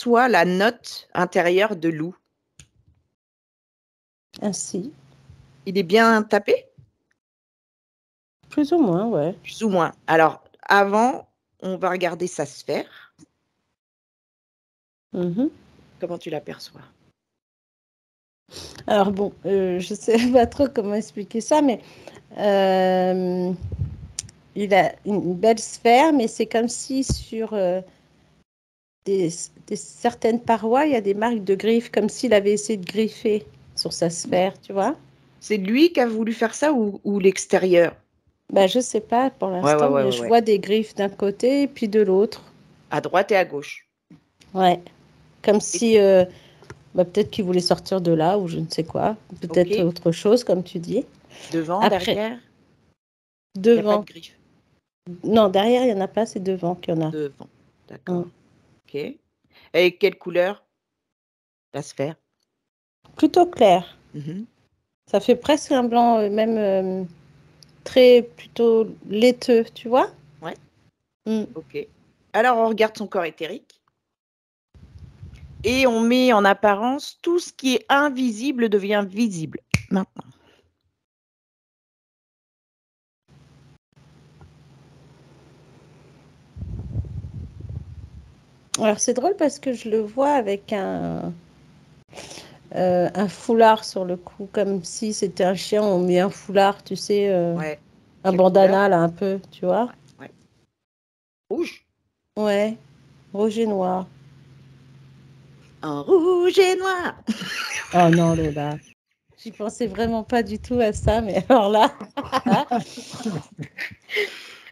perçois la note intérieure de Lou? Ainsi. Il est bien tapé? Plus ou moins, ouais. Plus ou moins. Alors, avant, on va regarder sa sphère. Comment tu l'aperçois? Alors bon, je sais pas trop comment expliquer ça, mais il a une belle sphère, mais c'est comme si sur des certaines parois, il y a des marques de griffes, comme s'il avait essayé de griffer sur sa sphère, tu vois? C'est lui qui a voulu faire ça ou l'extérieur? Bah, je sais pas pour l'instant, mais je vois des griffes d'un côté et puis de l'autre. À droite et à gauche. Ouais. Comme si peut-être qu'il voulait sortir de là ou je ne sais quoi. Peut-être autre chose, comme tu dis. Devant, Après, derrière? Il n'y a pas devant. de griffes. Non, derrière, il n'y en a pas, c'est devant qu'il y en a. Devant, d'accord. OK. Et quelle couleur? La sphère? Plutôt clair. Ça fait presque un blanc, même très plutôt laiteux, tu vois? Ouais. OK. Alors, on regarde son corps éthérique. Et on met en apparence tout ce qui est invisible devient visible maintenant. Alors, c'est drôle parce que je le vois avec un foulard sur le cou, comme si c'était un chien, on met un foulard, tu sais, un bandana là un peu, tu vois? Ouais. Rouge? Ouais, rouge et noir. En rouge et noir. Oh non, Lola. J'y pensais vraiment pas du tout à ça, mais alors là.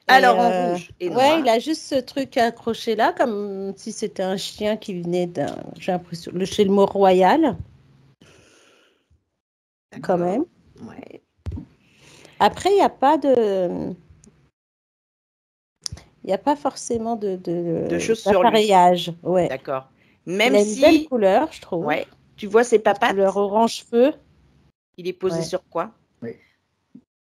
Alors en rouge et noir. Ouais, il a juste ce truc accroché là, comme si c'était un chien qui venait d'un, j'ai l'impression, chez le Mont-Royal. Quand même. Ouais. Après, il n'y a pas de. Il n'y a pas forcément de choses sur lui. d'appareillage. Ouais. D'accord. Il a une belle couleur, je trouve. Ouais. Tu vois ses papates? Couleur orange feu. Il est posé sur quoi?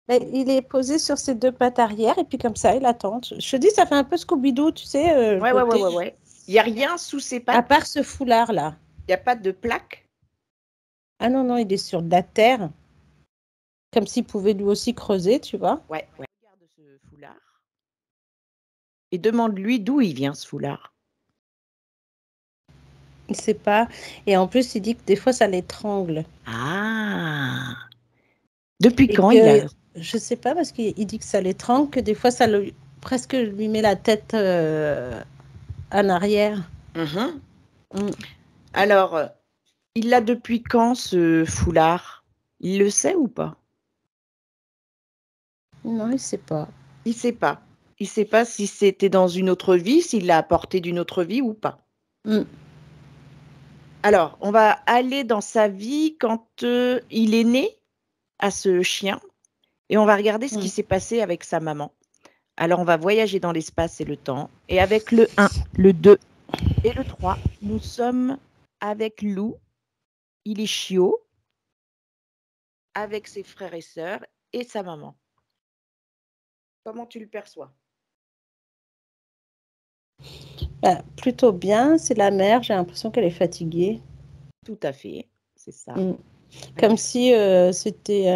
Mais il est posé sur ses deux pattes arrière et puis comme ça, il attend. Je te dis, ça fait un peu Scooby-Doo, tu sais. Ouais. Il n'y a rien sous ses pattes? À part ce foulard-là. Il n'y a pas de plaque? Ah non, il est sur de la terre. Comme s'il pouvait lui aussi creuser, tu vois. Ouais. Regarde ce foulard. Et demande-lui d'où il vient ce foulard. Il ne sait pas. Et en plus, il dit que des fois, ça l'étrangle. Ah! Depuis quand il a... Je ne sais pas, parce qu'il dit que ça l'étrangle, que des fois, ça presque lui met la tête en arrière. Alors, il l'a depuis quand, ce foulard? Il le sait ou pas? Non, il ne sait pas. Il ne sait pas. Il ne sait pas si c'était dans une autre vie, s'il l'a apporté d'une autre vie ou pas. Alors, on va aller dans sa vie quand il est né, à ce chien, et on va regarder ce qui s'est passé avec sa maman. Alors, on va voyager dans l'espace et le temps, et avec le 1, le 2 et le 3, nous sommes avec Lou, il est chiot, avec ses frères et sœurs et sa maman. Comment tu le perçois? Plutôt bien, c'est la mère, j'ai l'impression qu'elle est fatiguée. Tout à fait, c'est ça. Comme si c'était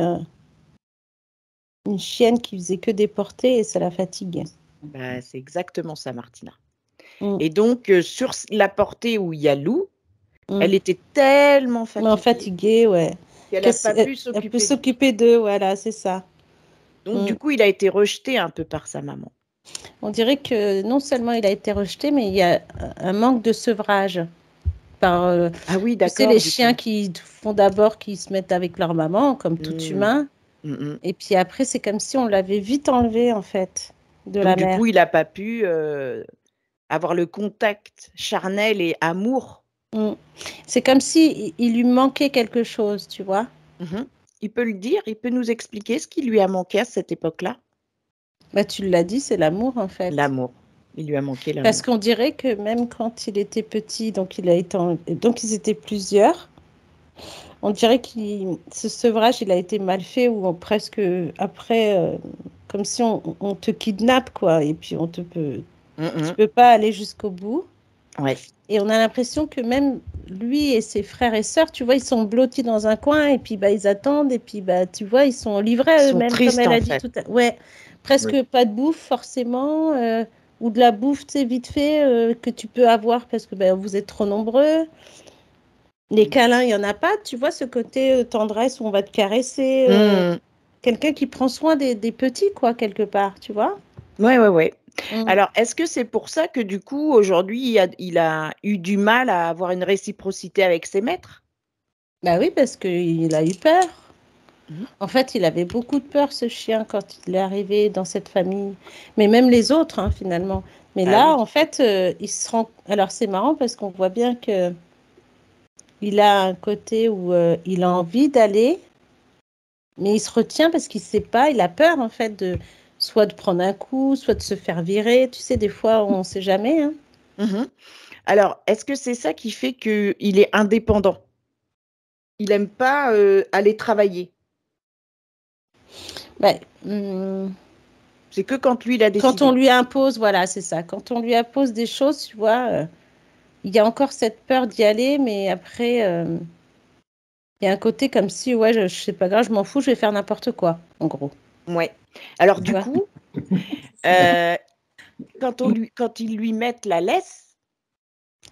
une chienne qui faisait que des portées et ça la fatigue. C'est exactement ça, Martina. Et donc, sur la portée où il y a Lou, elle était tellement fatiguée, ouais. qu'elle n'a pas pu s'occuper d'eux, voilà, c'est ça. Donc, du coup, il a été rejeté un peu par sa maman. On dirait que non seulement il a été rejeté, mais il y a un manque de sevrage. Ah oui, d'accord. Tu sais, les chiens qui font d'abord, qui se mettent avec leur maman, comme tout humain. Et puis après, c'est comme si on l'avait vite enlevé, en fait, de la mère. Du coup, il n'a pas pu avoir le contact charnel et amour. C'est comme si il lui manquait quelque chose, tu vois. Il peut le dire, il peut nous expliquer ce qui lui a manqué à cette époque-là? Tu l'as dit, c'est l'amour, en fait. L'amour. Il lui a manqué l'amour. Parce qu'on dirait que même quand il était petit, donc ils étaient plusieurs, on dirait que ce sevrage, il a été mal fait ou presque après, comme si on te kidnappe, quoi, et puis tu peux pas aller jusqu'au bout. Ouais. Et on a l'impression que même lui et ses frères et sœurs, tu vois, ils sont blottis dans un coin et puis bah, ils attendent et puis bah, tu vois, ils sont livrés Ils à sont eux-mêmes, comme tristes elle en a dit fait. tout à l'heure. Ouais, presque Oui. pas de bouffe forcément, ou de la bouffe, tu sais, vite fait, que tu peux avoir parce que bah, vous êtes trop nombreux. Les câlins, il n'y en a pas, tu vois, ce côté tendresse où on va te caresser. Mmh. Quelqu'un qui prend soin des petits, quoi, quelque part, tu vois. Ouais. Mm. Alors, est-ce que c'est pour ça que du coup, aujourd'hui, il a eu du mal à avoir une réciprocité avec ses maîtres? Bah oui, parce qu'il a eu peur. Mmh. En fait, il avait beaucoup de peur, ce chien, quand il est arrivé dans cette famille. Mais même les autres, hein, finalement. Mais Bah là, oui. en fait, il se rend... Alors, c'est marrant parce qu'on voit bien que il a un côté où il a envie d'aller, mais il se retient parce qu'il sait pas, il a peur, en fait, soit de prendre un coup, soit de se faire virer. Tu sais, des fois, on ne sait jamais, hein. Mmh. Alors, est-ce que c'est ça qui fait qu'il est indépendant? Il aime pas, aller travailler? Ben, C'est que quand lui, il a quand on décidé? lui impose, voilà, c'est ça. Quand on lui impose des choses, tu vois, il y a encore cette peur d'y aller, mais après, il y a un côté comme si, ouais, je sais pas grave, je m'en fous, je vais faire n'importe quoi, en gros. Ouais. Alors Tu du vois? coup, heu, quand ils lui mettent la laisse,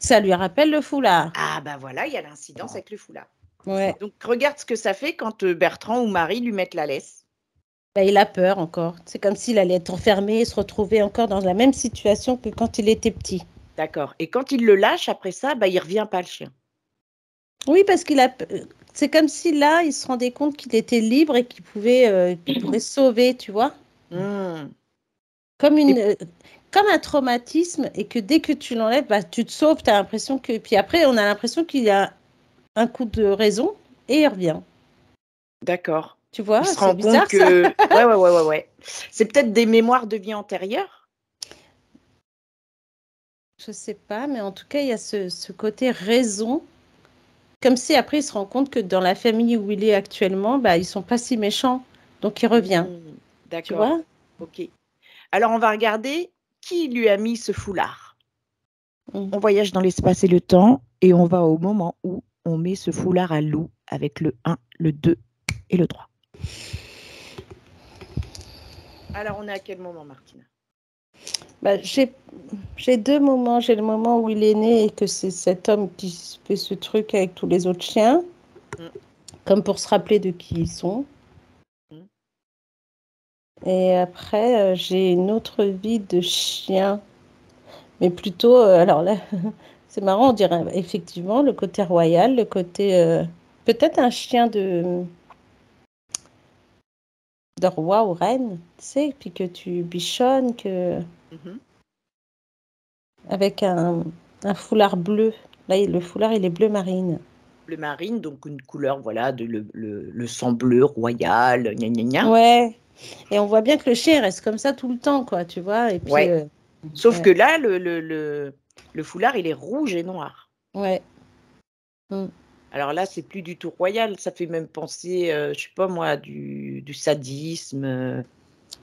Ça lui rappelle le foulard. ah bah, voilà, il y a l'incidence avec le foulard. Ouais. Donc regarde ce que ça fait quand, Bertrand ou Marie lui mettent la laisse. Bah, il a peur encore. C'est comme s'il allait être enfermé et se retrouver encore dans la même situation que quand il était petit. D'accord, et quand il le lâche après ça, bah, il revient pas le chien. Oui, parce c'est comme si là, il se rendait compte qu'il était libre et qu'il pourrait se sauver, tu vois? Mmh. Comme Et comme un traumatisme et que dès que tu l'enlèves, bah, tu te sauves, tu as l'impression que... Puis après, on a l'impression qu'il y a un coup de raison et il revient. d'accord. Tu Il vois? se C'est rend compte bizarre ça. que ouais. C'est peut-être des mémoires de vie antérieure? Je sais pas, mais en tout cas, il y a ce côté raison. Comme si après, il se rend compte que dans la famille où il est actuellement, bah, ils sont pas si méchants. Donc, il revient. Mmh, Tu d'accord, vois? OK. Alors on va regarder qui lui a mis ce foulard. Mm. On voyage dans l'espace et le temps et on va au moment où on met ce foulard à Lou avec le 1, le 2 et le 3. Alors on est à quel moment, Martine? Bah, j'ai deux moments. J'ai le moment où il est né et que c'est cet homme qui fait ce truc avec tous les autres chiens, Mmh, comme pour se rappeler de qui ils sont. mmh. Et après, j'ai une autre vie de chien, mais plutôt, alors là, c'est marrant, on dirait effectivement le côté royal, le côté, peut-être un chien de roi ou reine, tu sais, puis que tu bichonnes, Mmh. avec un foulard bleu. Là, le foulard, il est bleu marine. Bleu marine, donc une couleur, voilà, de le sang bleu royal, gna gna gna. Ouais, et on voit bien que le chien il reste comme ça tout le temps, quoi, tu vois, et puis, Ouais. Sauf que ouais, là, le foulard, il est rouge et noir. ouais. Mm. Alors là, c'est plus du tout royal, ça fait même penser, je sais pas moi, du sadisme,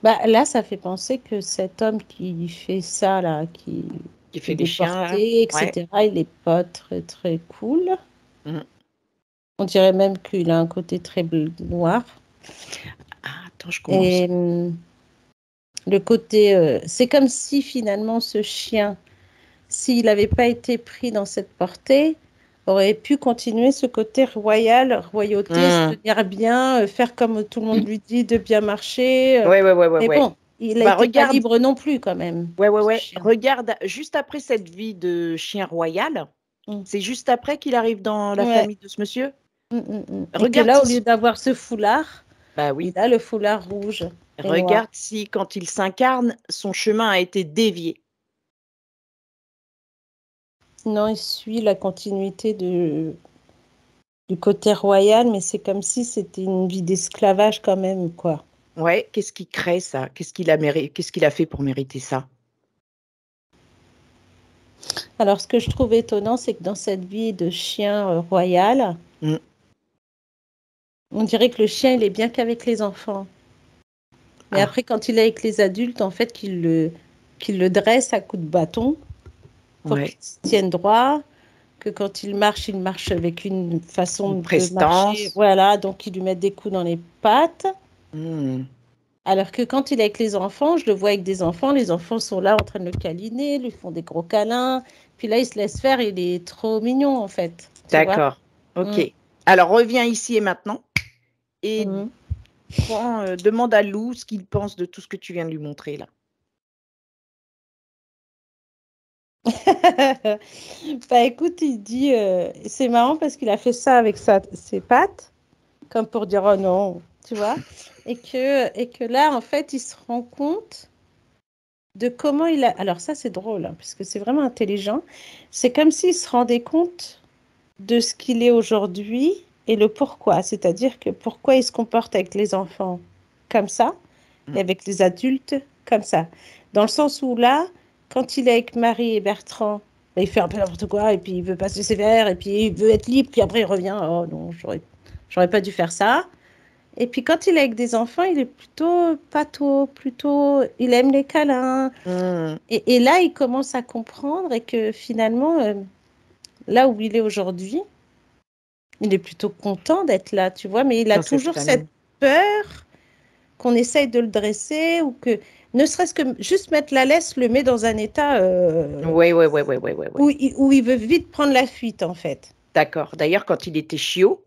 Bah, là, ça fait penser que cet homme qui fait ça, là, qui qui est fait les chiens là. déporté, Ouais. etc., il est pas très, très cool. Mmh. On dirait même qu'il a un côté très noir. Ah attends, je commence. Et le côté, c'est comme si finalement ce chien, s'il n'avait pas été pris dans cette portée, aurait pu continuer ce côté royal, royauté, se Mmh. tenir bien, faire comme tout le monde lui dit, de bien marcher. Mais Ouais. bon, il Bah n'était pas regarde, libre non plus quand même, ce chien. regarde juste après cette vie de chien royal, Mm. c'est juste après qu'il arrive dans la Ouais. famille de ce monsieur? Et que Regarde là, au lieu si d'avoir ce foulard, bah il oui, a le foulard rouge et noir. regarde si quand il s'incarne, son chemin a été dévié. Non, il suit la continuité du côté royal, mais c'est comme si c'était une vie d'esclavage quand même, quoi. Ouais, qu'est-ce qui crée ça? Qu'est-ce qu'il a fait pour mériter ça? Alors, ce que je trouve étonnant, c'est que dans cette vie de chien royal, Mmh. on dirait que le chien, il est bien qu'avec les enfants. Mais Ah, après, quand il est avec les adultes, en fait, qu'il le dresse à coups de bâton. pour Ouais. qu'il se tienne droit, que quand il marche avec une façon Une de marcher. prestance. Voilà, donc il lui met des coups dans les pattes. Hmm. Alors que quand il est avec les enfants, je le vois avec des enfants, les enfants sont là en train de le câliner, lui font des gros câlins. Puis là, il se laisse faire, il est trop mignon en fait. Tu vois? D'accord. Ok. Mm, Alors, reviens ici et maintenant et mm. demande à Lou ce qu'il pense de tout ce que tu viens de lui montrer là. Bah écoute, il dit, c'est marrant parce qu'il a fait ça avec ses pattes, comme pour dire oh non, tu vois, et que là, en fait, il se rend compte de comment il a. Alors ça, c'est drôle, hein, parce que c'est vraiment intelligent. C'est comme s'il se rendait compte de ce qu'il est aujourd'hui et le pourquoi. C'est-à-dire que pourquoi il se comporte avec les enfants comme ça et Mm. avec les adultes comme ça. Dans le sens où là, quand il est avec Marie et Bertrand, bah, il fait un peu n'importe quoi et puis il veut passer sévère et puis il veut être libre, puis après il revient, oh non, j'aurais pas dû faire ça. Et puis quand il est avec des enfants, il est plutôt pâteau, plutôt, il aime les câlins. Hmm. Et là, il commence à comprendre et que finalement, là où il est aujourd'hui, il est plutôt content d'être là, tu vois, mais il a Dans cette toujours cette famille. peur qu'on essaye de le dresser ou que, ne serait-ce que juste mettre la laisse, le met dans un état Ouais, ouais, ouais, ouais, ouais, ouais, ouais. où il veut vite prendre la fuite, en fait. D'accord. D'ailleurs, quand il était chiot,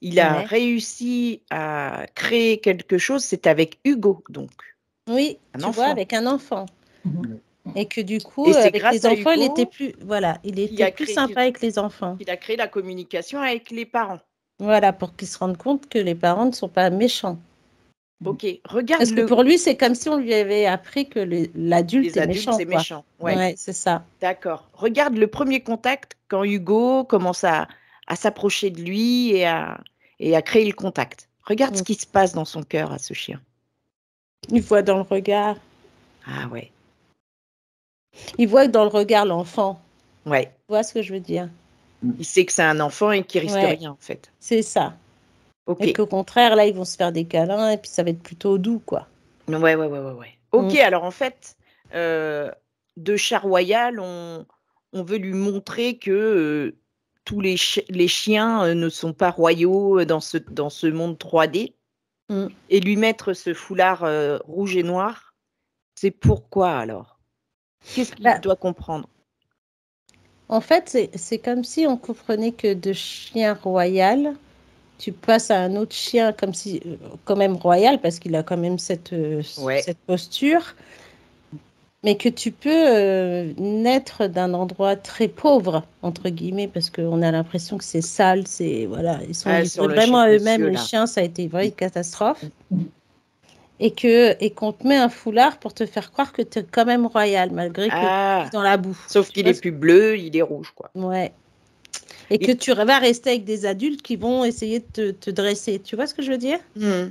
il a Ouais. réussi à créer quelque chose. C'est avec Hugo, donc Oui, un tu vois, enfant. avec un enfant. Et que du coup, Et c'est avec grâce les à enfants, il était Hugo plus, voilà, il qu'il était a plus créé, sympa avec les enfants. qu'il a créé la communication avec les parents. Voilà, pour qu'ils se rendent compte que les parents ne sont pas méchants. Ok, regarde Parce que pour lui, c'est comme si on lui avait appris que l'adulte les est adultes, méchant, c'est quoi. méchant. Ouais, Ouais, c'est ça. d'accord. Regarde le premier contact quand Hugo commence à s'approcher de lui et à créer le contact. Regarde ce Mm. qui se passe dans son cœur à ce chien. Il voit dans le regard. Ah ouais, Il voit dans le regard l'enfant. ouais. Tu vois ce que je veux dire? Il sait que c'est un enfant et qu'il risque Ouais, rien en fait. c'est ça. Ok. Et qu'au contraire, là, ils vont se faire des câlins et puis ça va être plutôt doux, quoi. Ouais, ouais, ouais, ouais, ouais. Ok, Mm. alors en fait, de chat royal, on veut lui montrer que tous les chiens ne sont pas royaux dans ce monde 3D Mm. et lui mettre ce foulard rouge et noir. C'est pourquoi alors? Qu'est-ce qu'il Bah, doit comprendre? en fait, c'est comme si on comprenait que de chien royal, tu passes à un autre chien comme si, quand même royal, parce qu'il a quand même Ouais. cette posture, mais que tu peux naître d'un endroit très pauvre, entre guillemets, parce qu'on a l'impression que c'est sale, c'est, voilà, ils sont Ah, sur livrés le vraiment chef à eux-mêmes, monsieur les là. chiens, ça a été une vraie catastrophe. Et qu'on te met un foulard pour te faire croire que tu es quand même royal, malgré que tu vis Ah, dans la boue. sauf Tu qu'il vois est plus bleu, il est rouge quoi. Ouais. Et que Et- tu vas rester avec des adultes qui vont essayer de te dresser. Tu vois ce que je veux dire? Hmm,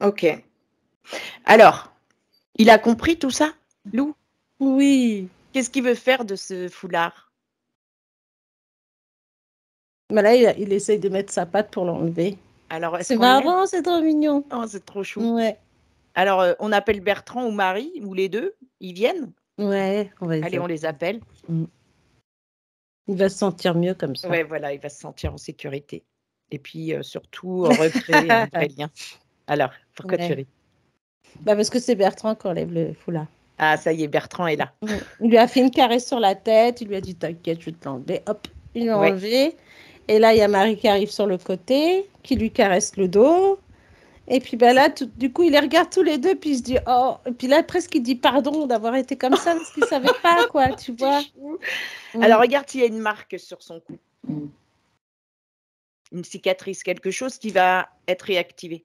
ok. Alors, il a compris tout ça, Lou? Oui. Qu'est-ce qu'il veut faire de ce foulard? Mais là, il essaye de mettre sa patte pour l'enlever. Alors, est-ce C'est qu'on le lève? marrant, c'est trop mignon. Oh, c'est trop chou. Ouais. Alors, on appelle Bertrand ou Marie, ou les deux, ils viennent? Ouais, on va les Allez, on les appeler. appelle. Mm. Il va se sentir mieux comme ça. Ouais, voilà, il va se sentir en sécurité. Et puis, surtout, recréer un vrai lien. Alors, pourquoi tu Ouais. ris? Bah parce que c'est Bertrand qui enlève le foulard. Ah, ça y est, Bertrand est là. Mm. Il lui a fait une caresse sur la tête, il lui a dit t'inquiète, je vais te l'enlever. Hop, il l'a Ouais. enlevé. Et là, il y a Marie qui arrive sur le côté, qui lui caresse le dos. Et puis bah là, du coup, il les regarde tous les deux, puis il se dit oh. Et puis là, presque il dit pardon d'avoir été comme ça, parce qu'il ne savait pas, quoi, tu Petit vois. chou. Mm. Alors, regarde s'il y a une marque sur son cou, une cicatrice, quelque chose qui va être réactivé.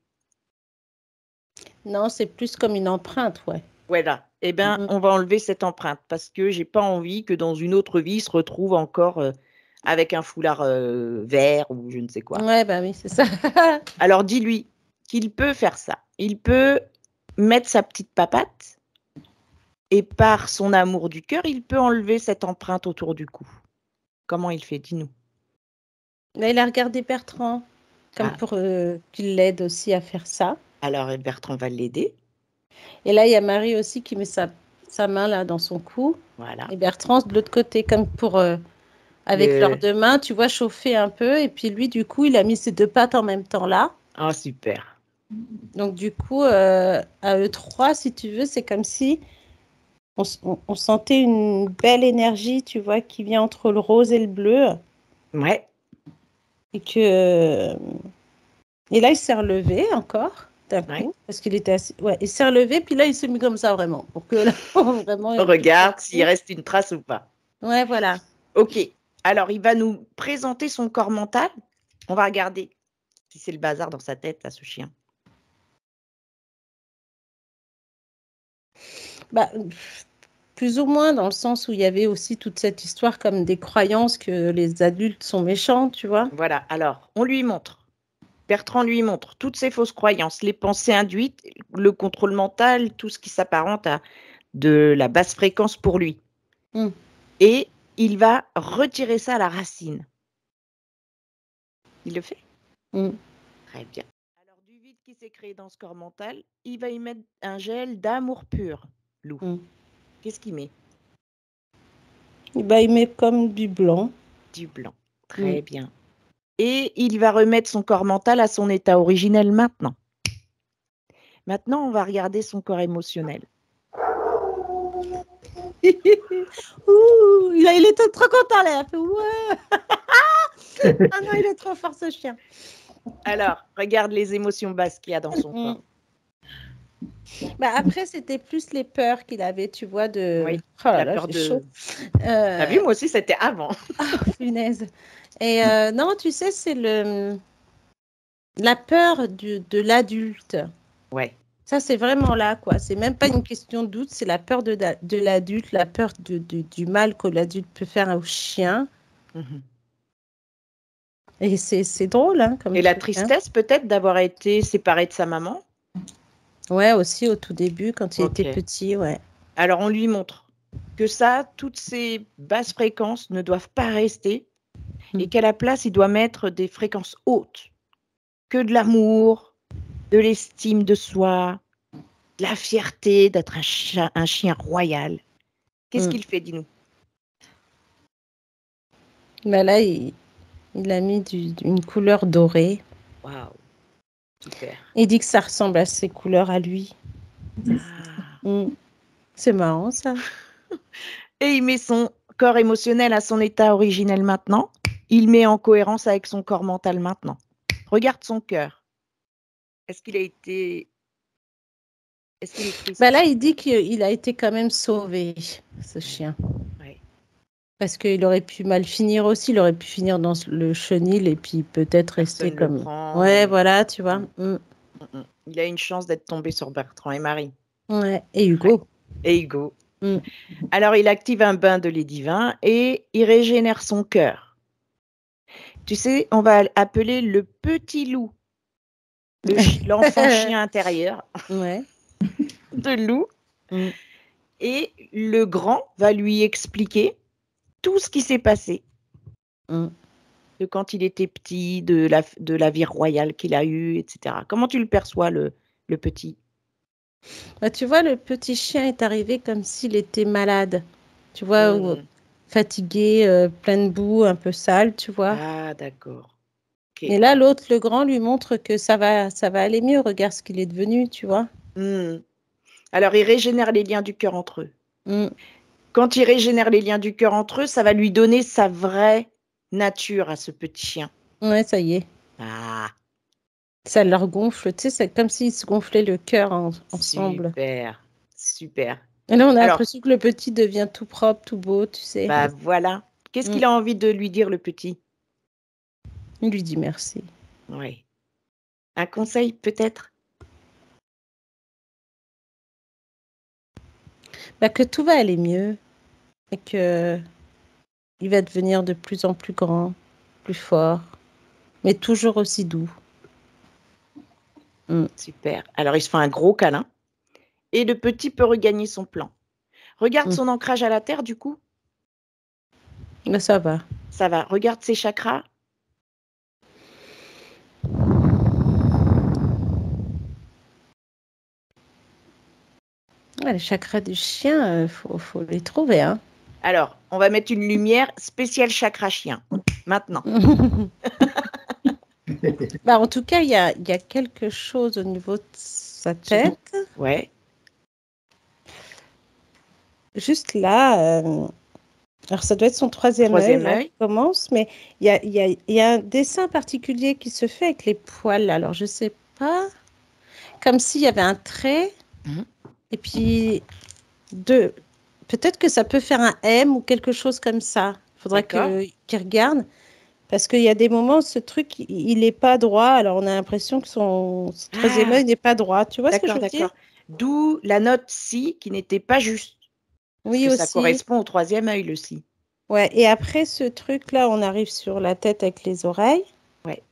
Non, c'est plus comme une empreinte, ouais. Voilà. Eh bien, Mm. on va enlever cette empreinte parce que j'ai pas envie que dans une autre vie, il se retrouve encore avec un foulard vert ou je ne sais quoi. Ouais, bah oui, c'est ça. Alors dis-lui qu'il peut faire ça. Il peut mettre sa petite papate et par son amour du cœur, il peut enlever cette empreinte autour du cou. Comment il fait? Dis-nous. Là, il a regardé Bertrand, comme Ah, pour qu'il l'aide aussi à faire ça. alors Bertrand va l'aider. Et là, il y a Marie aussi qui met sa main là dans son cou. Voilà. Et Bertrand de l'autre côté, comme pour avec leurs Le... deux mains, tu vois, chauffer un peu. Et puis lui, du coup, il a mis ses deux pattes en même temps là. Oh, super. Donc du coup, à eux trois, si tu veux, c'est comme si on sentait une belle énergie, tu vois, qui vient entre le rose et le bleu. Ouais. Et que et là, il s'est relevé encore d'un Ouais. coup parce qu'il était assis. Ouais, il s'est relevé, puis là, il s'est mis comme ça vraiment pour que là, vraiment. Regarde s'il reste une trace ou pas. Ouais, voilà. Ok. Alors, il va nous présenter son corps mental. On va regarder si c'est le bazar dans sa tête, à ce chien. Bah, plus ou moins dans le sens où il y avait aussi toute cette histoire comme des croyances que les adultes sont méchants, tu vois. Voilà. Alors, on lui montre. Bertrand lui montre toutes ces fausses croyances, les pensées induites, le contrôle mental, tout ce qui s'apparente à de la basse fréquence pour lui. Et il va retirer ça à la racine. Il le fait? Très bien. Alors, du vide qui s'est créé dans ce corps mental, il va y mettre un gel d'amour pur, Lou. Qu'est-ce qu'il met? Bah, il met comme du blanc. Du blanc. Très bien. Et il va remettre son corps mental à son état originel maintenant. Maintenant, on va regarder son corps émotionnel. Ouh, il était trop content là. Il a fait ouais. Ah non, il est trop fort ce chien. Alors, regarde les émotions basses qu'il y a dans son corps. Bah après, c'était plus les peurs qu'il avait, tu vois, de... Oui, Oh là la là, peur j'ai de... chaud. T'as vu, moi aussi, c'était avant. Ah, punaise. Et non, tu sais, c'est la peur de l'adulte. Ouais. Ça, c'est vraiment là, quoi. C'est même pas une question de doute, c'est la peur de l'adulte, la peur du mal que l'adulte peut faire au chien. Et c'est drôle, hein, comme Et la truc, tristesse, peut-être, d'avoir été séparé de sa maman? Ouais, aussi au tout début, quand il était Ok. petit, ouais. Alors, on lui montre que ça, toutes ces basses fréquences ne doivent pas rester et qu'à la place, il doit mettre des fréquences hautes. Que de l'amour, de l'estime de soi, de la fierté d'être un chien royal. Qu'est-ce qu'il fait, dis-nous? Bah là, il a mis une couleur dorée. Waouh, super. Il dit que ça ressemble à ses couleurs à lui. Ah. C'est marrant, ça. Et il met son corps émotionnel à son état originel maintenant. Il met en cohérence avec son corps mental maintenant. Regarde son cœur. Est-ce qu'il a été... Est-ce qu'il est triste? Bah là, il dit qu'il a été quand même sauvé, ce chien. Ouais. Parce qu'il aurait pu mal finir aussi. Il aurait pu finir dans le chenil et puis peut-être rester Personne le comme... prend. Ouais, voilà, tu vois. Il a une chance d'être tombé sur Bertrand et Marie. Ouais, et Hugo. Et Hugo. Alors, il active un bain de lait divin et il régénère son cœur. Tu sais, on va appeler le petit loup, l'enfant chien intérieur de Lou. Et le grand va lui expliquer tout ce qui s'est passé. De quand il était petit, de la vie royale qu'il a eue, etc. Comment tu le perçois, le petit? Bah, tu vois, le petit chien est arrivé comme s'il était malade. Tu vois, fatigué, plein de boue, un peu sale, tu vois. Ah, d'accord. Okay. Et là, l'autre, le grand, lui montre que ça va aller mieux. Regarde ce qu'il est devenu, tu vois. Alors, il régénère les liens du cœur entre eux. Quand il régénère les liens du cœur entre eux, ça va lui donner sa vraie nature à ce petit chien. Ouais, ça y est. Ah. Ça leur gonfle, tu sais, c'est comme s'ils se gonflaient le cœur ensemble. Super, super. Et là, on a l'impression que le petit devient tout propre, tout beau, tu sais. Bah voilà. Qu'est-ce qu'il a envie de lui dire, le petit? Il lui dit merci. Oui. Un conseil, peut-être? Bah, que tout va aller mieux et que il va devenir de plus en plus grand, plus fort, mais toujours aussi doux. Super. Alors, il se fait un gros câlin et le petit peut regagner son plan. Regarde son ancrage à la terre, du coup. Mais ça va. Ça va. Regarde ses chakras. Ouais, les chakras du chien, faut les trouver, hein. Alors, on va mettre une lumière spéciale chakra chien. Maintenant. Bah, en tout cas, il y a quelque chose au niveau de sa tête. Ouais. Juste là, alors ça doit être son troisième œil qui commence, mais il y a un dessin particulier qui se fait avec les poils. Alors, je sais pas. Comme s'il y avait un trait. Et puis, peut-être que ça peut faire un M ou quelque chose comme ça. Il faudrait qu'il regarde. Parce qu'il y a des moments, ce truc, il n'est pas droit. Alors, on a l'impression que son troisième œil n'est pas droit. Tu vois ce que je veux dire? D'où la note si qui n'était pas juste. Oui, parce que aussi. ça correspond au troisième œil, le si. Ouais, et après ce truc-là, on arrive sur la tête avec les oreilles. Ouais.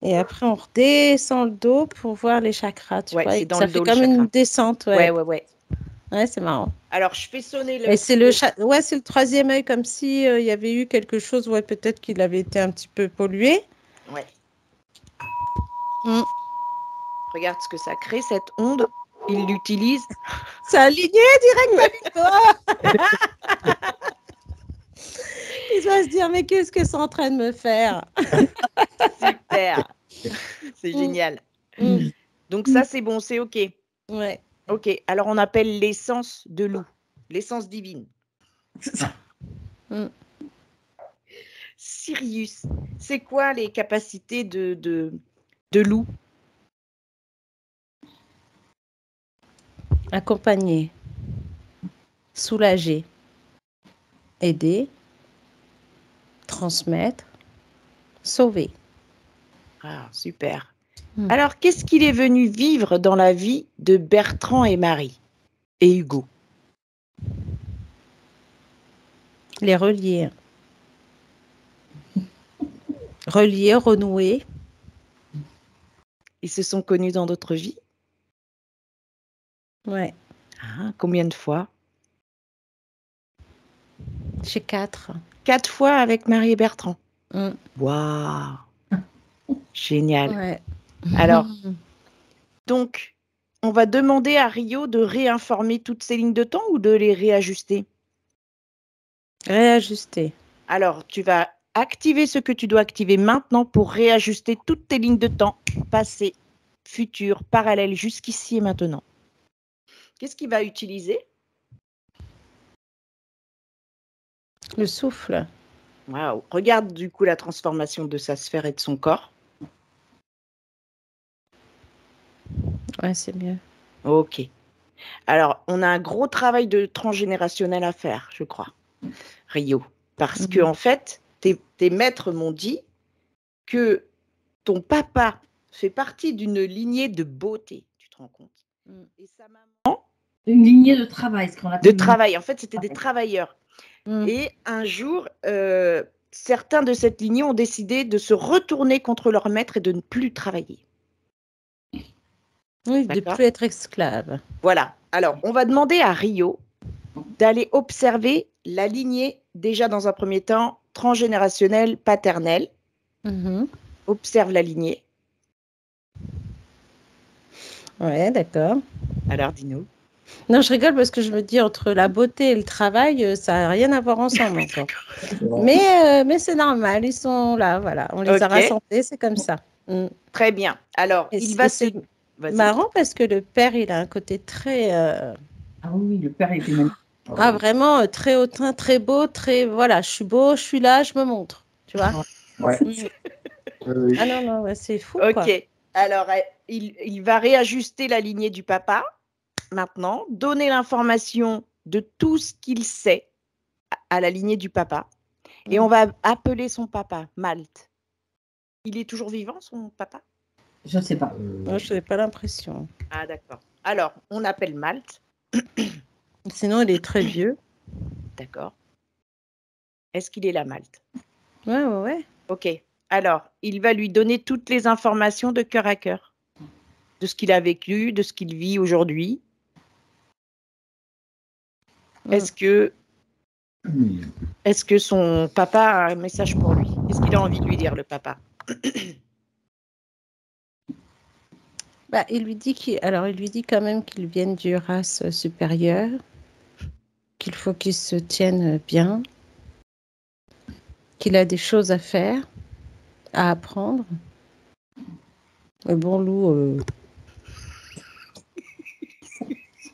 Et après, on redescend le dos pour voir les chakras. Tu vois, c'est dans ça le fait dos, comme une descente. Ouais, c'est marrant. Alors, je fais sonner le... Et c'est c'est le troisième œil, comme si il y avait eu quelque chose. Ouais, peut-être qu'il avait été un petit peu pollué. Ouais. Regarde ce que ça crée, cette onde. Il l'utilise. C'est aligné direct avec toi. Il va se dire, mais qu'est-ce que c'est en train de me faire? Super. C'est génial. Donc ça, c'est bon, c'est OK. Ouais. OK. Alors, on appelle l'essence de loup. L'essence divine. C'est ça. Sirius, c'est quoi les capacités de loup? Accompagner, soulager, aider, transmettre, sauver. Ah, super. Alors, qu'est-ce qu'il est venu vivre dans la vie de Bertrand et Marie et Hugo? Les relier. Relier, renouer. Ils se sont connus dans d'autres vies? Ouais. Ah, combien de fois? Chez 4. 4 fois avec Marie et Bertrand. Waouh. Génial. Ouais. Alors, donc, on va demander à Rio de réinformer toutes ces lignes de temps ou de les réajuster? Réajuster. Alors, tu vas activer ce que tu dois activer maintenant pour réajuster toutes tes lignes de temps, passé, futur, parallèle, jusqu'ici et maintenant. Qu'est-ce qu'il va utiliser? Le souffle. Waouh. Regarde du coup la transformation de sa sphère et de son corps. Ouais, c'est mieux. Ok. Alors, on a un gros travail de transgénérationnel à faire, je crois, Rio. Parce que en fait, tes maîtres m'ont dit que ton papa fait partie d'une lignée de beauté, tu te rends compte? Et sa maman... Une lignée de travail, ce qu'on appelle. De travail, en fait, c'était des travailleurs. Et un jour, certains de cette lignée ont décidé de se retourner contre leur maître et de ne plus travailler. Oui, de ne plus être esclave. Voilà. Alors, on va demander à Rio d'aller observer la lignée, déjà dans un premier temps, transgénérationnelle, paternelle. Observe la lignée. Ouais, d'accord. Alors, dis-nous. Non, je rigole parce que je me dis, entre la beauté et le travail, ça n'a rien à voir ensemble encore. Mais c'est normal, ils sont là, voilà. On les a rassemblés, c'est comme ça. Très bien. Alors, il va se... marrant parce que le père, il a un côté très... Ah oui, le père était magnifique. Ah, vraiment, très hautain, très beau, très... Voilà, je suis beau, je suis là, je me montre, tu vois. Ouais. Ah non, non, ouais, c'est fou, quoi. quoi. Alors, il va réajuster la lignée du papa, maintenant, donner l'information de tout ce qu'il sait à la lignée du papa. Et on va appeler son papa Malte. Il est toujours vivant, son papa? Je ne sais pas. Moi, je n'ai pas l'impression. Ah, d'accord. Alors, on appelle Malte. Sinon, il est très vieux. D'accord. Est-ce qu'il est là, Malte? Ouais. Ok. Alors, il va lui donner toutes les informations de cœur à cœur, de ce qu'il a vécu, de ce qu'il vit aujourd'hui. Est-ce que son papa a un message pour lui? Qu'est-ce qu'il a envie de lui dire, le papa? Bah, il lui dit il lui dit quand même qu'ils viennent d'une race supérieure, qu'il faut qu'il se tienne bien, qu'il a des choses à faire, à apprendre. Mais bon, Lou,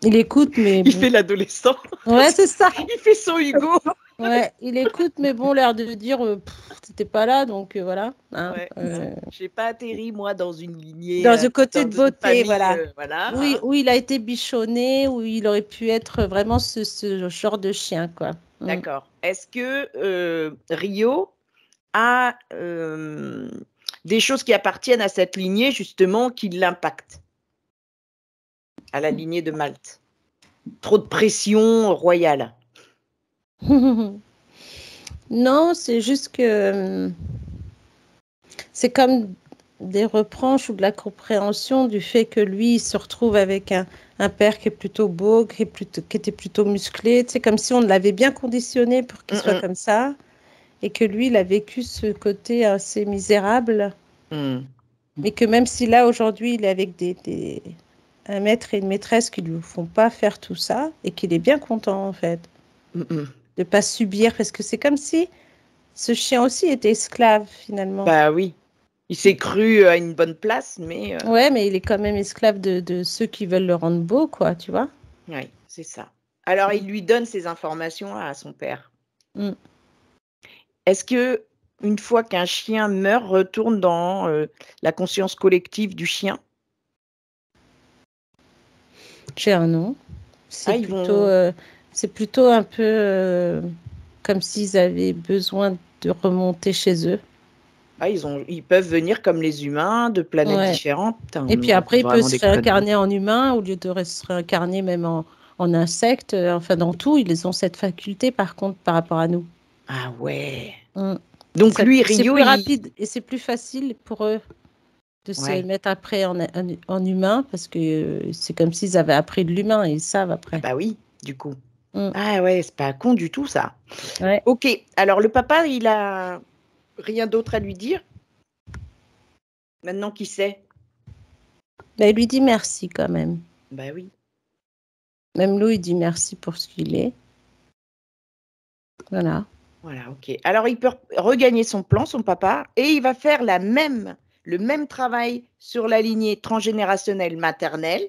il écoute, mais Il bon. fait l'adolescent. Ouais, c'est ça. Il fait son Hugo. Ouais, il écoute, mais bon, l'air de dire, t'étais pas là, donc voilà. Hein, Ouais. J'ai pas atterri, moi, dans une lignée, dans un côté de une beauté, famille, voilà. voilà. Oui, Hein. où il a été bichonné, où il aurait pu être vraiment ce genre de chien, quoi. D'accord. Est-ce que Rio a des choses qui appartiennent à cette lignée, justement, qui l'impactent, à la lignée de Malte? Trop de pression royale. Non, c'est juste que c'est comme des reproches ou de la compréhension du fait que lui, il se retrouve avec un père qui est plutôt beau, qui était plutôt musclé. C'est comme si on l'avait bien conditionné pour qu'il soit comme ça, et que lui, il a vécu ce côté assez misérable. Mais que même si là, aujourd'hui, il est avec un maître et une maîtresse qui ne lui font pas faire tout ça, et qu'il est bien content, en fait, de ne pas subir, parce que c'est comme si ce chien aussi était esclave, finalement. Bah oui. Il s'est cru à une bonne place, mais... Ouais, mais il est quand même esclave de ceux qui veulent le rendre beau, quoi, tu vois. Oui, c'est ça. Alors, il lui donne ces informations à son père. Est-ce que, une fois qu'un chien meurt, retourne dans la conscience collective du chien? J'ai un nom. C'est plutôt un peu comme s'ils avaient besoin de remonter chez eux. Ah, ils peuvent venir comme les humains de planètes différentes. Et puis après, il peut se réincarner en humain au lieu de se réincarner même en insecte. Enfin, dans tout, ils ont cette faculté, par contre, par rapport à nous. Ah ouais. Donc lui, Rio, c'est plus rapide et c'est plus facile pour eux de se mettre après en humain, parce que c'est comme s'ils avaient appris de l'humain et ils savent après. Bah oui, du coup. Ah ouais, c'est pas con du tout, ça. Ouais. Ok, alors le papa, il a rien d'autre à lui dire? Maintenant qu'il sait? Bah, il lui dit merci quand même. Bah oui. Même Lou, il dit merci pour ce qu'il est. Voilà. Voilà, ok. Alors, il peut regagner son plan, son papa, et il va faire le même travail sur la lignée transgénérationnelle maternelle.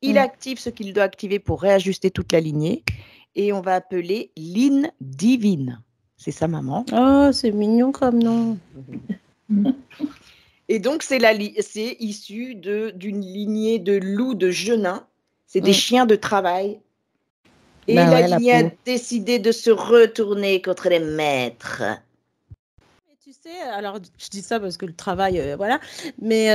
Il active ce qu'il doit activer pour réajuster toute la lignée. Et on va appeler Line Divine. C'est sa maman. Oh, c'est mignon comme nom. Et donc, c'est issu d'une lignée de loups de Genin. C'est des chiens de travail. Et la lignée a décidé de se retourner contre les maîtres. Mais tu sais, alors je dis ça parce que le travail, voilà. Mais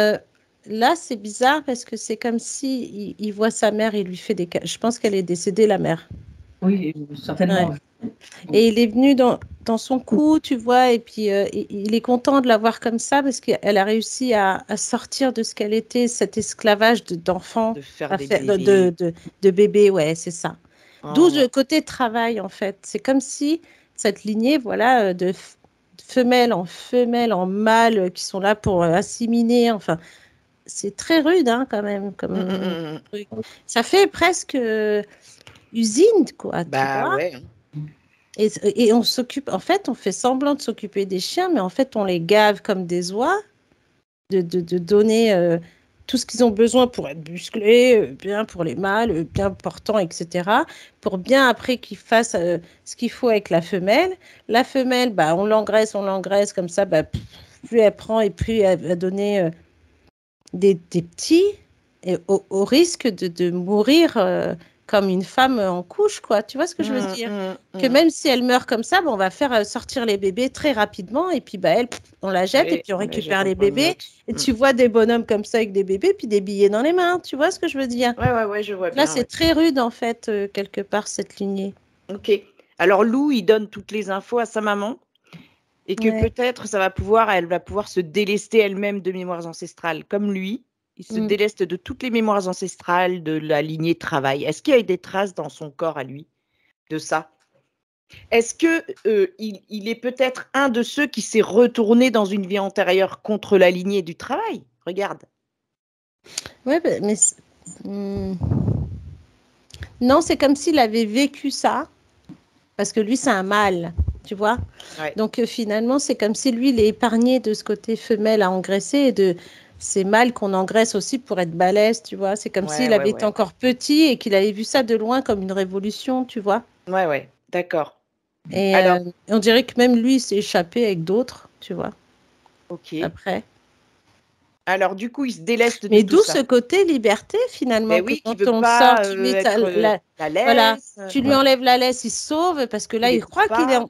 là, c'est bizarre parce que c'est comme si il voit sa mère et il lui fait des... Je pense qu'elle est décédée, la mère. Oui, certainement. Ouais. Et il est venu dans son cou, tu vois, et puis il est content de la voir comme ça parce qu'elle a réussi à sortir de ce qu'elle était, cet esclavage d'enfant, de bébé, ouais, c'est ça. D'où le côté travail, en fait. C'est comme si cette lignée, voilà, de femelle en mâle qui sont là pour assimiler, enfin, c'est très rude, hein, quand même, comme truc. Ça fait presque usine, quoi, tu vois. Ouais. Et on s'occupe, en fait, on fait semblant de s'occuper des chiens, mais en fait, on les gave comme des oies, de donner tout ce qu'ils ont besoin pour être musclés, bien pour les mâles, bien portants, etc. Pour bien après qu'ils fassent ce qu'il faut avec la femelle. La femelle, bah, on l'engraisse, comme ça, bah, plus elle prend et plus elle va donner des petits, et au risque de mourir comme une femme en couche, quoi. Tu vois ce que je veux dire? Que même si elle meurt comme ça, on va faire sortir les bébés très rapidement et puis bah, on la jette et puis on récupère les bébés. Et tu vois des bonhommes comme ça avec des bébés puis des billets dans les mains. Tu vois ce que je veux dire? Ouais, je vois bien. Là, c'est très rude en fait, quelque part, cette lignée. Ok. Alors Lou, il donne toutes les infos à sa maman et que peut-être elle va pouvoir se délester elle-même de mémoires ancestrales comme lui. Il se déleste de toutes les mémoires ancestrales de la lignée de travail. Est-ce qu'il y a des traces dans son corps à lui de ça? Est-ce que il est peut-être un de ceux qui s'est retourné dans une vie antérieure contre la lignée du travail? Regarde. Ouais, mais non, c'est comme s'il avait vécu ça, parce que lui, c'est un mâle, tu vois. Ouais. Donc finalement, c'est comme si lui, il est épargné de ce côté femelle à engraisser et de ces mâles qu'on engraisse aussi pour être balèze, tu vois. C'est comme s'il avait été encore petit et qu'il avait vu ça de loin comme une révolution, tu vois. Ouais, d'accord. Et Alors, on dirait que même lui, il s'est échappé avec d'autres, tu vois, ok. après. Alors, du coup, il se déleste de Mais tout d'où ça. ce côté liberté, finalement, Mais que oui, qui quand veut on pas sort, tu mets être la voilà, laisse. tu lui enlèves la laisse, il se sauve, parce que là, Il il croit écoute qu'il est pas.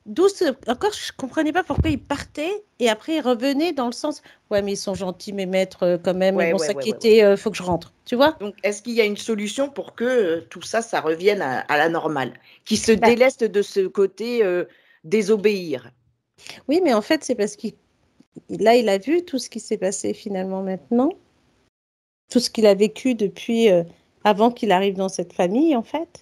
D'où encore, je comprenais pas pourquoi il partait et après il revenait dans le sens, ouais, mais ils sont gentils, mes maîtres, quand même, ils vont Ouais. s'inquiéter, faut que je rentre, tu vois? Donc, est-ce qu'il y a une solution pour que tout ça, ça revienne à la normale? Qui se Bah, déleste de ce côté désobéir. oui, mais en fait, c'est parce là, il a vu tout ce qui s'est passé finalement maintenant, tout ce qu'il a vécu depuis avant qu'il arrive dans cette famille, en fait.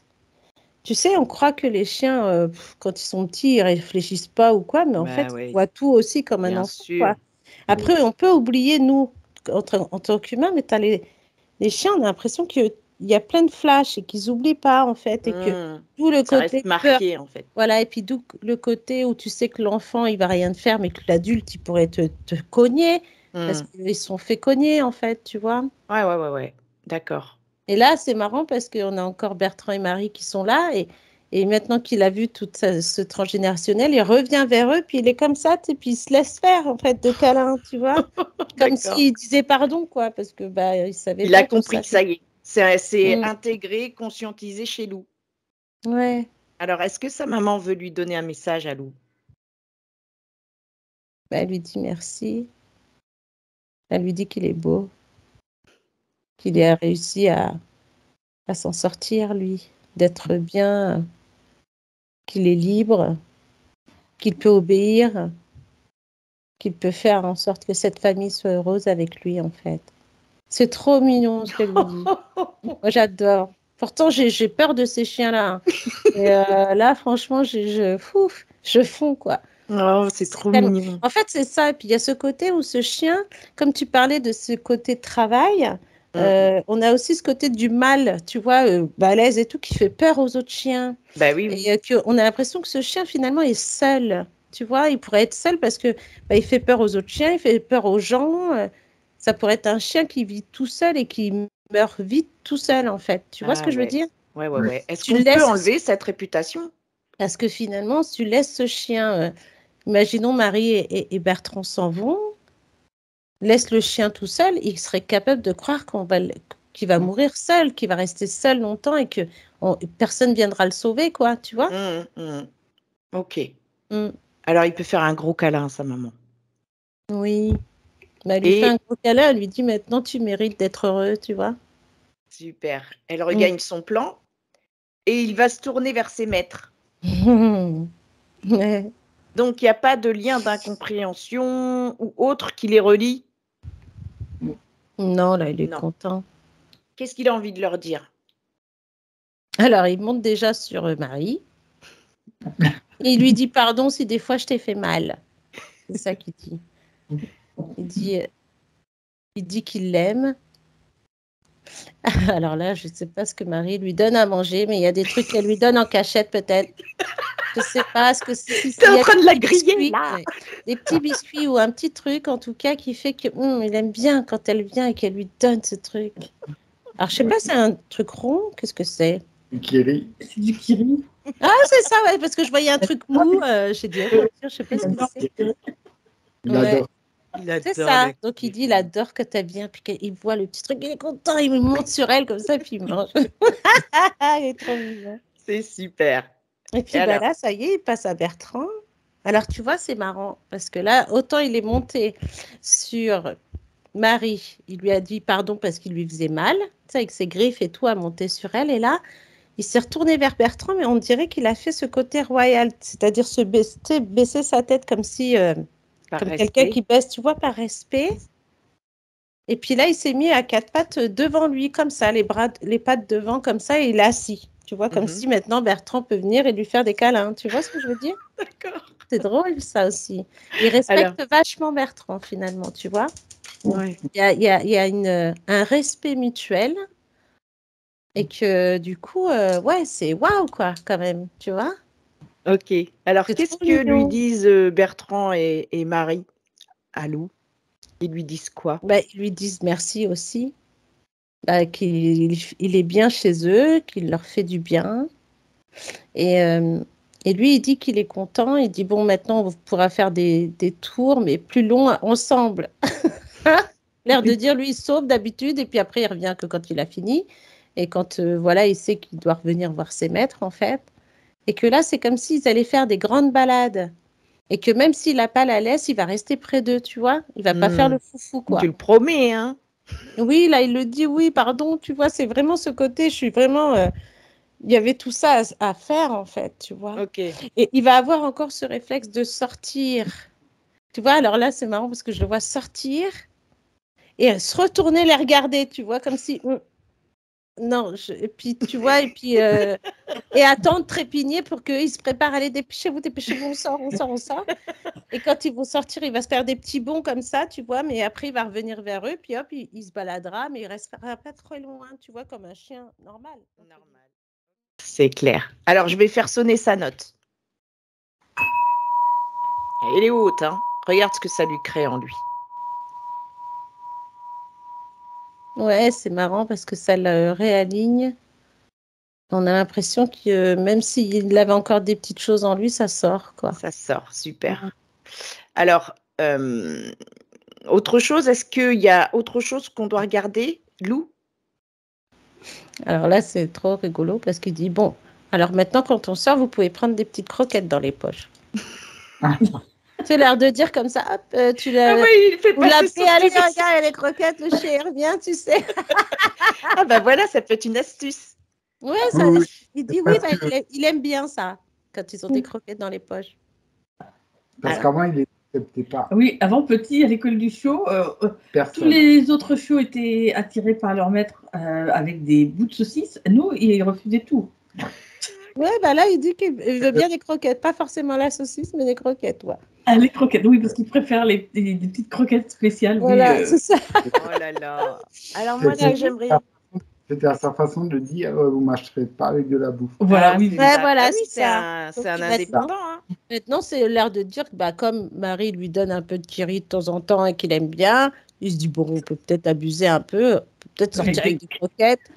Tu sais, on croit que les chiens, quand ils sont petits, ils réfléchissent pas ou quoi, mais en Bah fait, ils ouais, voient tout aussi comme un bien enfant, quoi. sûr. Après, on peut oublier, nous, en tant qu'humains, mais t'as les chiens, on a l'impression qu'il y a plein de flashs et qu'ils n'oublient pas, en fait, et que d'où le Ça reste côté peur. marqué, en fait. Voilà, et puis d'où le côté où tu sais que l'enfant, il va rien te faire, mais que l'adulte, il pourrait te cogner, parce qu'ils sont fait cogner, en fait, tu vois. Ouais. D'accord. Et là, c'est marrant parce qu'on a encore Bertrand et Marie qui sont là, et maintenant qu'il a vu tout ce transgénérationnel, il revient vers eux, puis il est comme ça, et puis il se laisse faire, en fait, de câlins, tu vois. Comme D'accord. s'il disait pardon, quoi, parce que bah, il savait Il a pas tout compris ça. que ça y est. C'est Mm. intégré, conscientisé chez Lou. Ouais. Alors, est-ce que sa maman veut lui donner un message à Lou? Bah, elle lui dit merci. Elle lui dit qu'il est beau, qu'il a réussi à s'en sortir, lui, d'être bien, qu'il est libre, qu'il peut obéir, qu'il peut faire en sorte que cette famille soit heureuse avec lui, en fait. C'est trop mignon ce qu'elle lui dit. Moi, j'adore. Pourtant, j'ai peur de ces chiens-là, hein. Et là, franchement, je fonds, quoi. Oh, c'est trop Tellement. mignon. En fait, c'est ça. Et puis, il y a ce côté où ce chien, comme tu parlais de ce côté travail, on a aussi ce côté du mal, tu vois, balèze et tout, qui fait peur aux autres chiens. Bah oui. Et on a l'impression que ce chien, finalement, est seul. Tu vois, il pourrait être seul parce que bah, il fait peur aux autres chiens, il fait peur aux gens. Ça pourrait être un chien qui vit tout seul et qui meurt vite tout seul, en fait. Tu vois ce Ah que je veux ouais. dire? Ouais. Est-ce Tu qu'on peut laisses, enlever cette réputation? parce que finalement, si tu laisses ce chien, imaginons Marie et Bertrand s'en vont, laisse le chien tout seul, il serait capable de croire qu'il va mourir seul, qu'il va rester seul longtemps et que personne viendra le sauver, quoi, tu vois? Ok. Mm. Alors, il peut faire un gros câlin à sa maman. Oui. Bah, elle lui fait un Et gros câlin, elle lui dit maintenant tu mérites d'être heureux, tu vois. super. Elle regagne son plan et il va se tourner vers ses maîtres. Ouais. Donc, il n'y a pas de lien d'incompréhension ou autre qui les relie? Non, là, il est Non. content. Qu'est-ce qu'il a envie de leur dire? Alors, il monte déjà sur Marie. Et il lui dit pardon si des fois je t'ai fait mal. C'est ça qu'il dit. Il dit qu'il l'aime. Alors là, je ne sais pas ce que Marie lui donne à manger, mais il y a des trucs qu'elle lui donne en cachette peut-être. Je ne sais pas ce que c'est. T'es en Il y a train des de la petits griller, biscuits, là! ouais. Des petits biscuits ou un petit truc en tout cas qui fait que il aime bien quand elle vient et qu'elle lui donne ce truc. Alors je sais pas, c'est un truc rond, qu'est-ce que c'est? Du kiri. C'est du kiri. Ah c'est ça, ouais, parce que je voyais un truc mou, j'ai dit, oh, je sais pas ce que c'est. Il Ouais. adore. Il C'est adore ça. le Donc il kiri. dit, il adore que tu as bien, puis qu'il voit le petit truc, il est content, il monte sur elle comme ça, puis il mange. Il est trop mignon. C'est super. Et puis Et bah alors? là, ça y est, il passe à Bertrand. Alors tu vois, c'est marrant, parce que là, autant il est monté sur Marie, il lui a dit pardon parce qu'il lui faisait mal, tu sais, avec ses griffes et tout, à monter sur elle, et là, il s'est retourné vers Bertrand, mais on dirait qu'il a fait ce côté royal, c'est-à-dire baisser sa tête comme si... Par comme quelqu'un respect. qui baisse, tu vois, par respect. Et puis là, il s'est mis à quatre pattes devant lui, comme ça, les pattes devant, comme ça, et il est assis. Tu vois, comme si maintenant Bertrand peut venir et lui faire des câlins. Tu vois ce que je veux dire? D'accord. C'est drôle, ça aussi. Il Alors, respecte vachement Bertrand, finalement, tu vois? Ouais. Il y a un respect mutuel et que du coup, ouais, c'est waouh, quoi, quand même, tu vois. Ok. Alors, C'est qu'est-ce trop que lui mignon. disent Bertrand et Marie à Lou? Ils lui disent quoi? Bah, ils lui disent merci aussi, qu'il est bien chez eux, qu'il leur fait du bien. Et, euh, et lui, il dit qu'il est content. Il dit, bon, maintenant, on pourra faire des tours, mais plus longs ensemble. L'air de dire, lui, il sauve d'habitude, et puis après, il revient que quand il a fini. Et quand, voilà, il sait qu'il doit revenir voir ses maîtres, en fait. Et que là, c'est comme s'ils allaient faire des grandes balades. Et que même s'il n'a pas la laisse, il va rester près d'eux, tu vois. Il va pas faire le foufou, Tu quoi. le promets, hein? Oui, là, il le dit, oui, pardon, tu vois, c'est vraiment ce côté, je suis vraiment... il y avait tout ça à faire, en fait, tu vois. Ok. Et il va avoir encore ce réflexe de sortir. Tu vois, alors là, c'est marrant parce que je le vois sortir et se retourner les regarder, tu vois, comme si... non, et puis, tu vois, et puis... et attendre, trépigner pour qu'ils se préparent. Allez, dépêchez-vous, on sort, on sort, on sort. Et quand ils vont sortir, il va se faire des petits bonds comme ça, tu vois, mais après, il va revenir vers eux, puis hop, il se baladera, mais il restera pas trop loin, tu vois, comme un chien normal. Normal. C'est clair. Alors, je vais faire sonner sa note. Elle est haute, hein? Regarde ce que ça lui crée en lui. Ouais, c'est marrant parce que ça le réaligne. On a l'impression que même s'il avait encore des petites choses en lui, ça sort, quoi. Ça sort, super. Alors, autre chose, est-ce qu'il y a autre chose qu'on doit regarder, Lou? Alors là, c'est trop rigolo parce qu'il dit, bon, alors maintenant, quand on sort, vous pouvez prendre des petites croquettes dans les poches. C'est l'air de dire comme ça, hop, tu l'as... Ah oui, il fait Vous passer l'appelez, son allez, petit regarde, il y a les croquettes, le chien il revient, tu sais. Ah bah voilà, ça peut être une astuce. Ouais, ça, Oui, il dit oui, parce bah, que- il aime bien ça, quand ils ont des croquettes dans les poches. Parce Voilà. qu'avant, il n'acceptait pas Oui, avant petit, à l'école du show, tous personne. les autres chiots étaient attirés par leur maître avec des bouts de saucisse. Nous, ils refusaient tout. Ouais, bah là, il dit qu'il veut bien des croquettes, pas forcément la saucisse, mais des croquettes, ouais. Ah, les croquettes, oui, parce qu'ils préfèrent des petites croquettes spéciales. Voilà, Oui, c'est ça. Oh là là. Alors moi, ce que j'aimerais... C'était à sa façon de dire vous ne mâcherez pas avec de la bouffe. Voilà, Ah, oui. c'est Ouais, ça. voilà, Bah oui, c'est ça. c'est un Donc, indépendant, hein. maintenant, c'est l'air de dire que bah, comme Marie lui donne un peu de kiri de temps en temps et qu'il aime bien, il se dit, bon, on peut peut-être abuser un peu, on peut peut-être sortir avec des croquettes.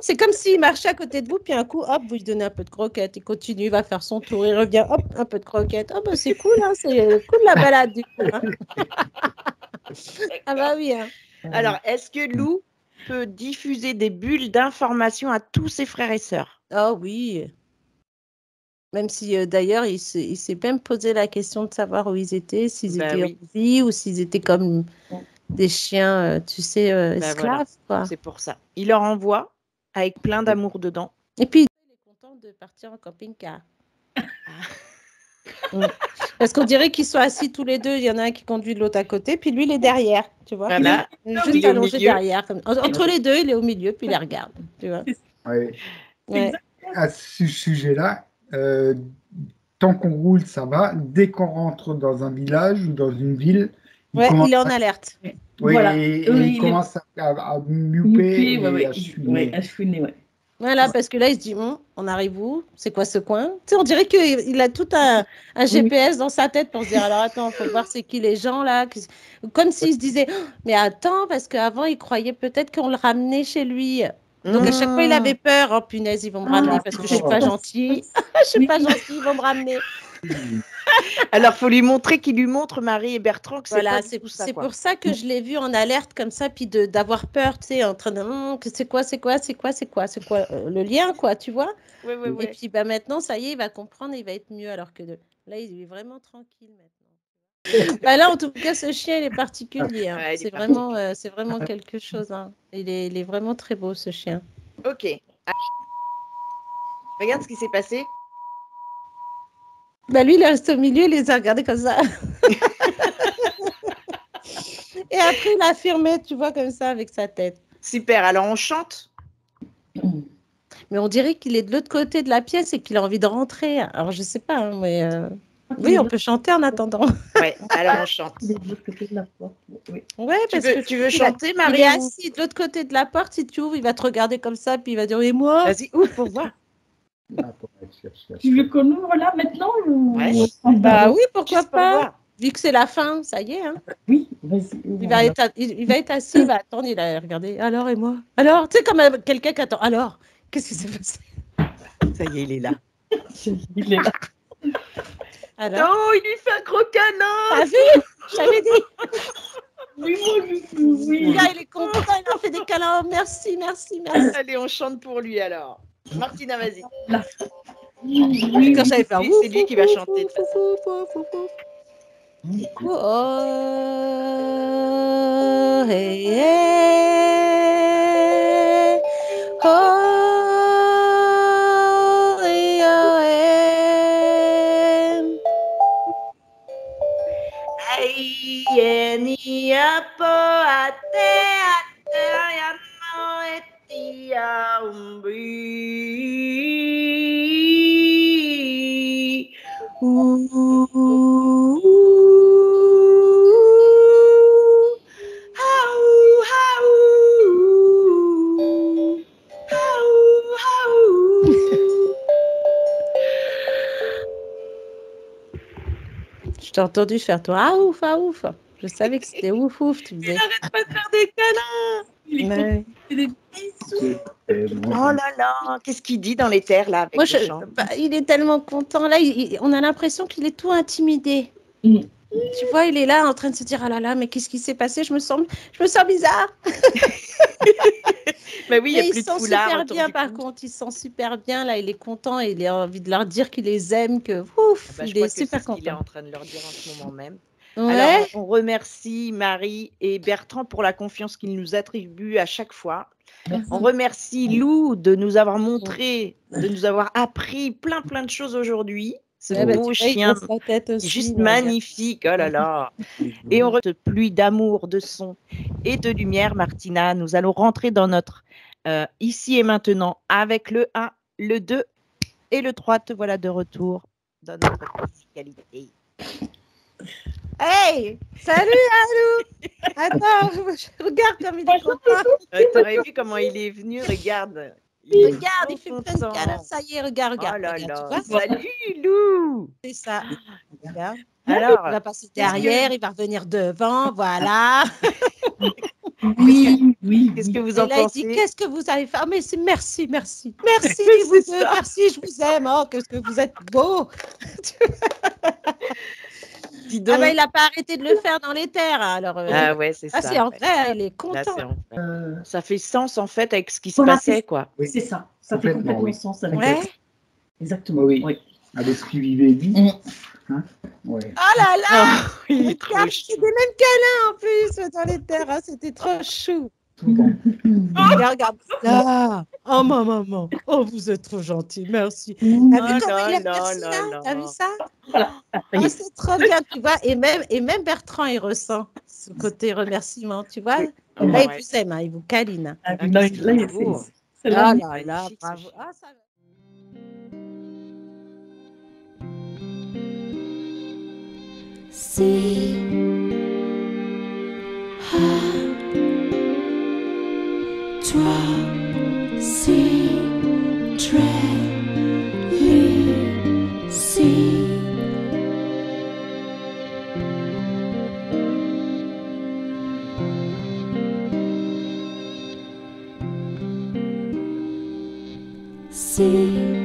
C'est comme s'il marchait à côté de vous, puis un coup, hop, vous lui donnez un peu de croquettes. Il continue, il va faire son tour, il revient, hop, un peu de croquettes. Oh, bah, c'est cool, hein, c'est cool la balade, du coup. Hein. Ah bah oui. Hein. Alors, est-ce que Lou peut diffuser des bulles d'informations à tous ses frères et sœurs? Oh oui. Même si d'ailleurs, il s'est même posé la question de savoir où ils étaient, s'ils Bah étaient oui. en vie ou s'ils étaient comme des chiens, tu sais, Bah esclaves, voilà, quoi. c'est pour ça. Il leur envoie avec plein d'amour dedans. Et puis, il est content de partir en camping-car. Parce qu'on dirait qu'ils sont assis tous les deux. Il y en a un qui conduit de l'autre à côté, puis lui, il est derrière, tu vois. Voilà. Juste Il est au allongé milieu. derrière. Entre les deux, il est au milieu, puis il les regarde, tu vois. Ouais. Ouais. À ce sujet-là, tant qu'on roule, ça va. Dès qu'on rentre dans un village ou dans une ville, Ouais, il est en alerte. Oui, Voilà. et Oui, il commence à muper Muper, et à chouiner. à chouiner, ouais. Voilà, parce que là, il se dit, on arrive où? C'est quoi ce coin? Tu sais, on dirait qu'il a tout un GPS dans sa tête pour se dire, alors attends, il faut voir c'est qui les gens là. Comme s'il se disait, oh, mais attends, parce qu'avant, il croyait peut-être qu'on le ramenait chez lui. Donc à chaque fois, il avait peur. Oh punaise, ils vont me ramener parce que je suis pas gentille. Je suis pas gentille, ils vont me ramener. Alors, faut lui montrer qu'il lui montre Marie et Bertrand que c'est Voilà, pas du tout ça, c'est quoi. pour ça que je l'ai vu en alerte comme ça, puis d'avoir peur, tu sais, en train de que c'est quoi le lien, quoi, tu vois. Ouais, ouais, Et ouais. puis bah, maintenant, ça y est, il va comprendre, il va être mieux, alors que là, il est vraiment tranquille maintenant. Bah, là, en tout cas, ce chien, il est particulier. Hein. Ouais, il est C'est vraiment quelque chose. Hein. Il est vraiment très beau, ce chien. Ok. Regarde ce qui s'est passé. Bah, lui, il reste au milieu, il les a regardés comme ça. Et après, il a affirmé, tu vois, comme ça, avec sa tête. Super. Alors, on chante. Mais on dirait qu'il est de l'autre côté de la pièce et qu'il a envie de rentrer. Alors, je sais pas, hein, mais... Oui, on peut chanter en attendant. Ouais, alors on chante. Il est de l'autre côté de la porte. Oui. Ouais, parce que Tu veux il chanter, il Marie est ou- assis de l'autre côté de la porte. Si tu ouvres, il va te regarder comme ça, puis il va dire et moi. Vas-y, ouvre pour voir. Tu veux qu'on ouvre là maintenant ou... Ouais. Bah oui, pourquoi Juste pour pas. voir. Vu que c'est la fin, ça y est. Hein. Oui, vas-y. Il va être assis, il va attendre, il va regarder. Alors et moi. Alors, tu sais comme quelqu'un qui attend. Alors, qu'est-ce qui s'est passé? Ça y est, il est là. Il est là. Alors, Oh, il lui fait un gros câlin. t'as vu? J'avais dit. Oui, moi je suis. Oui. Là, il est content, il a fait des câlins. Merci, merci, merci. Allez, on chante pour lui alors. Martina, vas-y. Oui, Quand j'allais faire C'est lui qui va chanter de toute façon. Oh, hey, hey. Oh, hey, oh, hey. Ai ni apo ate yano etia umbi. Je t'ai entendu faire toi. Ah ouf, ah ouf. Je savais que c'était ouf, ouf, tu faisais. Arrête pas de faire des câlins. Il est Mais- des bisous. Oh là là, qu'est-ce qu'il dit dans les terres là avec Moi, le chant il est tellement content. Là, on a l'impression qu'il est tout intimidé. Mm. Tu vois, il est là en train de se dire ah là là, mais qu'est-ce qui s'est passé? Je me sens bizarre. Mais oui, il Mais y a plus il de sent foulard super autour bien, du par cou. contre. Il sent super bien. Là, il est content et il a envie de leur dire qu'il les aime, que ouf, Bah, je il crois est que c'est super ce qu'il est content. en train de leur dire en ce moment même. Ouais. Alors, on remercie Marie et Bertrand pour la confiance qu'ils nous attribuent à chaque fois. On remercie Lou de nous avoir montré, de nous avoir appris plein de choses aujourd'hui. Ce Ouais, bah, beau tu vois, il chien, casse la tête aussi, juste regarde. magnifique, oh là là. Et on cette pluie d'amour, de son et de lumière, Martina. Nous allons rentrer dans notre ici et maintenant avec le 1, le 2 et le 3. Te voilà de retour dans notre musicalité. Hey, salut Alou. Attends, regarde comme il est content. T'aurais vu comment il est venu, regarde. Il Regarde, il fait trop plein de câlins. content. Ça y est, regarde, Oh là regarde. là, Tu vois, salut Lou. c'est ça. Regarde. Alors, Il va passer qu'est-ce que- derrière, il va revenir devant, voilà. Oui, oui. qu'est-ce que vous Et en là, il dit, pensez? qu'est-ce que vous allez faire? Mais c'est merci, merci. Merci, vous C'est deux, ça. merci, je vous aime. Oh, qu'est-ce que vous êtes beaux. Dis Ah donc. ben, il n'a pas arrêté de le faire dans les terres. Alors, Ah ouais, c'est ça. c'est en ouais. vrai, il est Là, content. c'est en vrai. Ça fait sens en fait avec ce qui se Voilà, passait, quoi. Oui. C'est ça. Ça fait Complètement, complètement oui. sens avec Ouais. Exactement. Oui. Avec ce qu'il vivait lui. Mm. Hein, ouais. Oh là là. Oh, il est trop Regarde, chou. c'était même câlin en plus dans les terres. Hein, c'était trop chou. Souvent. Regarde là. Oh ma maman. Oh, vous êtes trop gentil. Merci. Mm. T'as vu Oh comment là il aime là merci là là? là. T'as vu ça? Voilà. Ah, ça y Oh, est. c'est trop bien, tu vois. Et même Bertrand, il ressent ce côté remerciement, tu vois. Oui. Là, il Ouais. vous aime, hein, il vous câline. Ah, Ah, là, qu'est-ce là, qu'il il est beau. c'est- c'est là. Ah là là, magnifique, ce bravo. chien. Ah, ça va. Si toi, si très si si